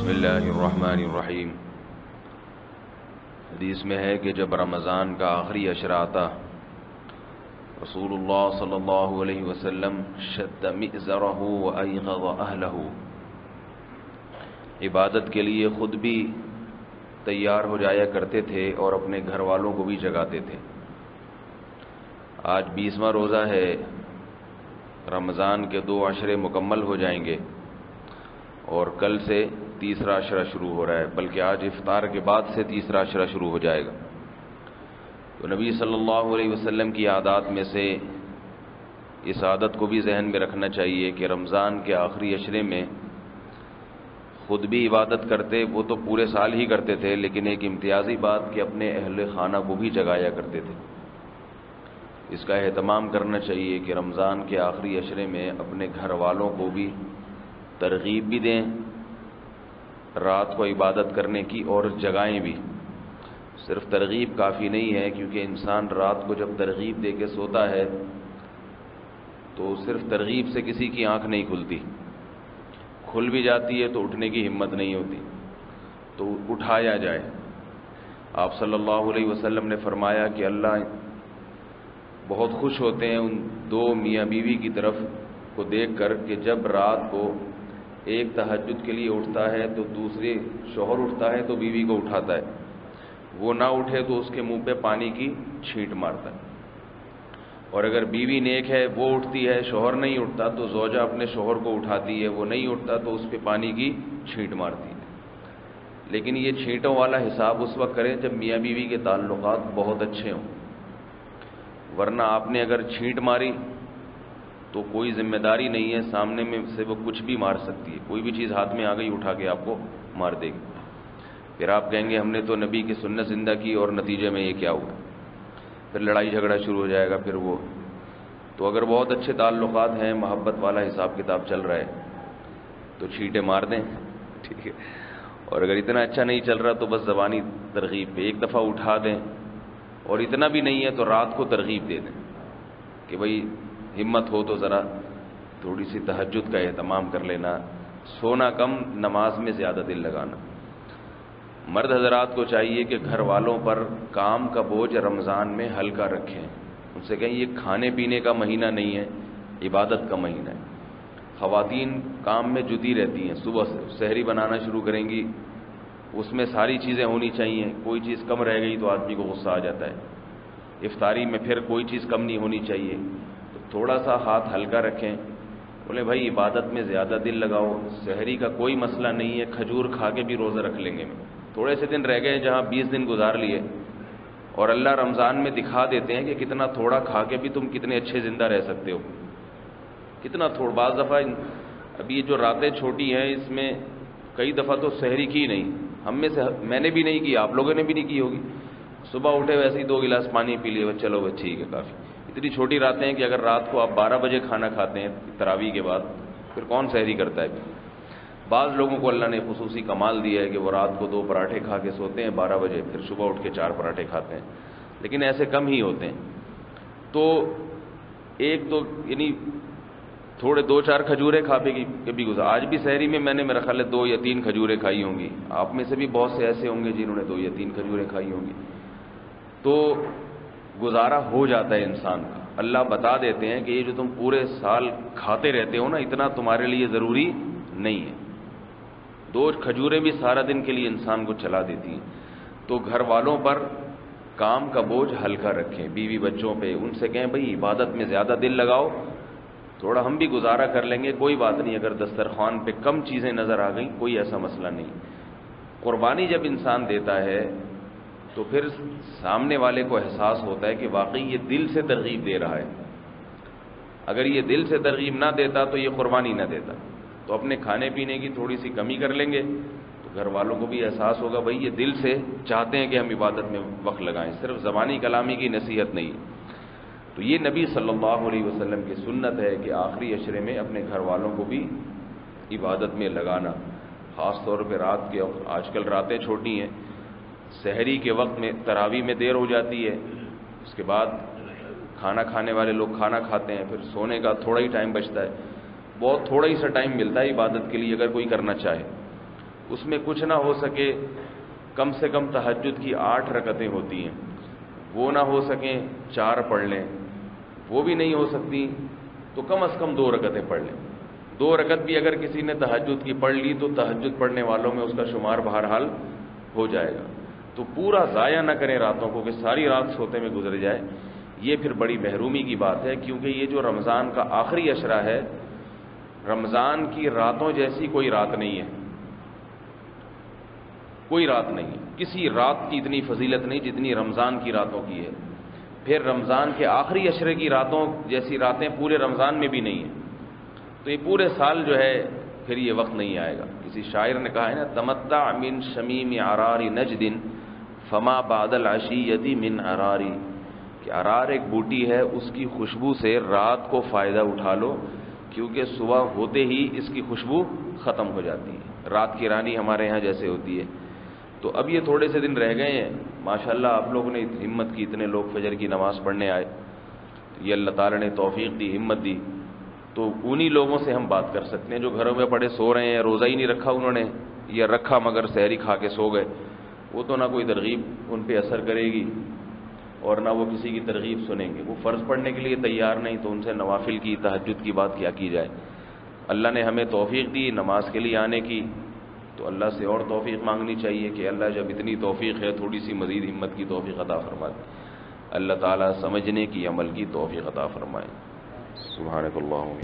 بسم اللہ الرحمن الرحیم۔ حدیث میں ہے کہ جب رمضان کا آخری عشرہ آتا، رسول اللہ صلی اللہ علیہ وسلم شد مئزرہ وایقظ اہلہ، عبادت کے لیے خود بھی تیار ہو جایا کرتے تھے اور اپنے گھر والوں کو بھی جگاتے تھے۔ آج 20واں روزہ ہے، رمضان کے 2 عشرے مکمل ہو جائیں گے اور کل سے تیسرا عشرہ شروع ہو رہا ہے، بلکہ آج افطار کے بعد سے تیسرا عشرہ شروع ہو جائے گا۔ تو نبی صلی اللہ علیہ وسلم کی عادات میں سے اس عادت کو بھی ذہن میں رکھنا چاہیے کہ رمضان کے آخری عشرے میں خود بھی عبادت کرتے، وہ تو پورے سال ہی کرتے تھے، لیکن ایک امتیازی بات کہ اپنے اہل خانہ کو بھی جگایا کرتے تھے۔ اس کا اہتمام کرنا چاہیے کہ رمضان کے آخری عشرے میں اپنے گھر والوں کو بھی ترغیب بھی دیں رات کو عبادت کرنے کی، اور جگائیں بھی۔ صرف ترغیب کافی نہیں ہے، کیونکہ انسان رات کو جب ترغیب دے کے سوتا ہے تو صرف ترغیب سے کسی کی آنکھ نہیں کھلتی، کھل بھی جاتی ہے تو اٹھنے کی ہمت نہیں ہوتی، تو اٹھایا جائے۔ آپ صلی اللہ علیہ وسلم نے فرمایا کہ اللہ بہت خوش ہوتے ہیں ان 2 میاں بیوی کی طرف کو دیکھ کر کہ جب رات کو ایک تہجد کے لیے اٹھتا ہے تو دوسرے شوہر اٹھتا ہے تو بیوی کو اٹھاتا ہے، وہ نہ اٹھے تو اس کے منہ پہ پانی کی چھینٹ مارتا ہے، اور اگر بیوی نیک ہے وہ اٹھتی ہے، شوہر نہیں اٹھتا تو زوجہ اپنے شوہر کو اٹھاتی ہے، وہ نہیں اٹھتا تو اس پہ پانی کی چھینٹ مارتی ہے۔ لیکن یہ چھینٹوں والا حساب اس وقت کریں جب میاں بیوی کے تعلقات بہت اچھے ہوں، ورنہ آپ نے اگر چھینٹ ماری تو کوئی ذمہ داری نہیں ہے، سامنے میں سے وہ کچھ بھی مار سکتی ہے، کوئی بھی چیز ہاتھ میں آ گئی اٹھا کے آپ کو مار دے گی، پھر آپ کہیں گے ہم نے تو نبی کی سنت زندہ کی اور نتیجے میں یہ کیا ہوا، پھر لڑائی جھگڑا شروع ہو جائے گا۔ پھر وہ تو اگر بہت اچھے تعلقات ہیں، محبت والا حساب کتاب چل رہا ہے تو چھینٹیں مار دیں، ٹھیک ہے، اور اگر اتنا اچھا نہیں چل رہا تو بس زبانی ترغیب پہ ایک دفعہ اٹھا دیں، اور اتنا بھی نہیں ہے تو رات کو ترغیب دے دیں کہ بھئی ہمت ہو تو ذرا تھوڑی سی تہجد کا اہتمام کر لینا، سونا کم، نماز میں زیادہ دل لگانا۔ مرد حضرات کو چاہیے کہ گھر والوں پر کام کا بوجھ رمضان میں ہلکا رکھیں، ان سے کہیں یہ کھانے پینے کا مہینہ نہیں ہے، عبادت کا مہینہ ہے۔ خواتین کام میں جٹی رہتی ہیں، صبح سے سحری بنانا شروع کریں گی، اس میں ساری چیزیں ہونی چاہیے، کوئی چیز کم رہ گئی تو آدمی کو غصہ آ جاتا ہے۔ افطاری میں پھر کوئی چیز کم نہیں ہونی چاہیے، تو تھوڑا سا ہاتھ ہلکا رکھیں، بولے بھائی عبادت میں زیادہ دل لگاؤ، سحری کا کوئی مسئلہ نہیں ہے، کھجور کھا کے بھی روزہ رکھ لیں گے۔ تھوڑے سے دن رہ گئے جہاں 20 دن گزار لیے، اور اللہ رمضان میں دکھا دیتے ہیں کہ کتنا تھوڑا کھا کے بھی تم کتنے اچھے زندہ رہ سکتے ہو، کتنا تھوڑا۔ بعض دفعہ ابھی یہ جو راتیں چھوٹی ہیں اس میں کئی دفعہ تو سحری کی نہیں، ہم میں سے میں نے بھی نہیں کی، آپ لوگوں نے بھی نہیں کی ہوگی، صبح اٹھے ویسے ہی 2 گلاس پانی پی لیے، چلو بس ٹھیک ہے کافی۔ اتنی چھوٹی راتیں ہیں کہ اگر رات کو آپ 12 بجے کھانا کھاتے ہیں تراویح کے بعد، پھر کون سحری کرتا ہے؟ بعض لوگوں کو اللہ نے خصوصی کمال دیا ہے کہ وہ رات کو 2 پراٹھے کھا کے سوتے ہیں 12 بجے، پھر صبح اٹھ کے 4 پراٹھے کھاتے ہیں، لیکن ایسے کم ہی ہوتے ہیں۔ تو ایک تو یعنی تھوڑے 2-4 کھجوریں کھا کے بھی گزار۔ آج بھی سحری میں نے میرا خیال ہے 2 یا 3 کھجوریں کھائی ہوں گی، آپ میں سے بھی بہت سے ایسے ہوں گے جنہوں نے 2 یا 3 کھجوریں کھائی ہوں گی، تو گزارا ہو جاتا ہے انسان کا۔ اللہ بتا دیتے ہیں کہ یہ جو تم پورے سال کھاتے رہتے ہو نا، اتنا تمہارے لیے ضروری نہیں ہے۔ 2 کھجوریں بھی سارا دن کے لیے انسان کو چلا دیتی ہیں۔ تو گھر والوں پر کام کا بوجھ ہلکا رکھیں، بیوی بچوں پہ، ان سے کہیں بھئی عبادت میں زیادہ دل لگاؤ، تھوڑا ہم بھی گزارا کر لیں گے، کوئی بات نہیں، اگر دسترخوان پہ کم چیزیں نظر آ گئیں کوئی ایسا مسئلہ نہیں۔ قربانی جب انسان دیتا ہے تو پھر سامنے والے کو احساس ہوتا ہے کہ واقعی یہ دل سے ترغیب دے رہا ہے، اگر یہ دل سے ترغیب نہ دیتا تو یہ قربانی نہ دیتا۔ تو اپنے کھانے پینے کی تھوڑی سی کمی کر لیں گے تو گھر والوں کو بھی احساس ہوگا بھئی یہ دل سے چاہتے ہیں کہ ہم عبادت میں وقت لگائیں، صرف زبانی کلامی کی نصیحت نہیں۔ تو یہ نبی صلی اللہ علیہ وسلم کی سنت ہے کہ آخری عشرے میں اپنے گھر والوں کو بھی عبادت میں لگانا، خاص طور پہ رات کے وقت۔ آج کل راتیں چھوٹی ہیں، سحری کے وقت میں تراویح میں دیر ہو جاتی ہے، اس کے بعد کھانا کھانے والے لوگ کھانا کھاتے ہیں، پھر سونے کا تھوڑا ہی ٹائم بچتا ہے، بہت تھوڑا ہی سا ٹائم ملتا ہے عبادت کے لیے اگر کوئی کرنا چاہے۔ اس میں کچھ نہ ہو سکے کم سے کم تہجد کی 8 رکعتیں ہوتی ہیں، وہ نہ ہو سکیں 4 پڑھ لیں، وہ بھی نہیں ہو سکتی تو کم از کم 2 رکعتیں پڑھ لیں۔ 2 رکعت بھی اگر کسی نے تہجد کی پڑھ لی تو تہجد پڑھنے والوں میں اس کا شمار بہرحال ہو جائے گا۔ تو پورا ضائع نہ کریں راتوں کو کہ ساری رات سوتے میں گزر جائے، یہ پھر بڑی محرومی کی بات ہے، کیونکہ یہ جو رمضان کا آخری عشرہ ہے، رمضان کی راتوں جیسی کوئی رات نہیں ہے، کوئی رات نہیں ہے، کسی رات کی اتنی فضیلت نہیں جتنی رمضان کی راتوں کی ہے۔ پھر رمضان کے آخری عشرے کی راتوں جیسی راتیں پورے رمضان میں بھی نہیں ہیں، تو یہ پورے سال جو ہے پھر یہ وقت نہیں آئے گا۔ کسی شاعر نے کہا ہے نا، تمتع من شمیم عرار نجد فما بعد العشیۃ من عراری، کہ عرار ایک بوٹی ہے، اس کی خوشبو سے رات کو فائدہ اٹھا لو، کیونکہ صبح ہوتے ہی اس کی خوشبو ختم ہو جاتی ہے۔ رات کی رانی ہمارے یہاں جیسے ہوتی ہے۔ تو اب یہ تھوڑے سے دن رہ گئے ہیں، ماشاءاللہ آپ لوگوں نے ہمت کی، اتنے لوگ فجر کی نماز پڑھنے آئے، یہ اللہ تعالی نے توفیق دی، ہمت دی، تو انہی لوگوں سے ہم بات کر سکتے ہیں جو گھروں میں پڑے سو رہے ہیں، روزہ ہی نہیں رکھا انہوں نے، یا رکھا مگر سحری کھا کے سو گئے، وہ تو نہ کوئی ترغیب ان پہ اثر کرے گی اور نہ وہ کسی کی ترغیب سنیں گے، وہ فرض پڑھنے کے لیے تیار نہیں، تو ان سے نوافل کی، تہجد کی بات کیا کی جائے۔ اللہ نے ہمیں توفیق دی نماز کے لیے آنے کی، تو اللہ سے اور توفیق مانگنی چاہیے کہ اللہ جب اتنی توفیق ہے تھوڑی سی مزید ہمت کی توفیق عطا فرما دے۔ اللہ تعالیٰ سمجھنے کی، عمل کی توفیق عطا فرمائے۔ سبحانک اللہم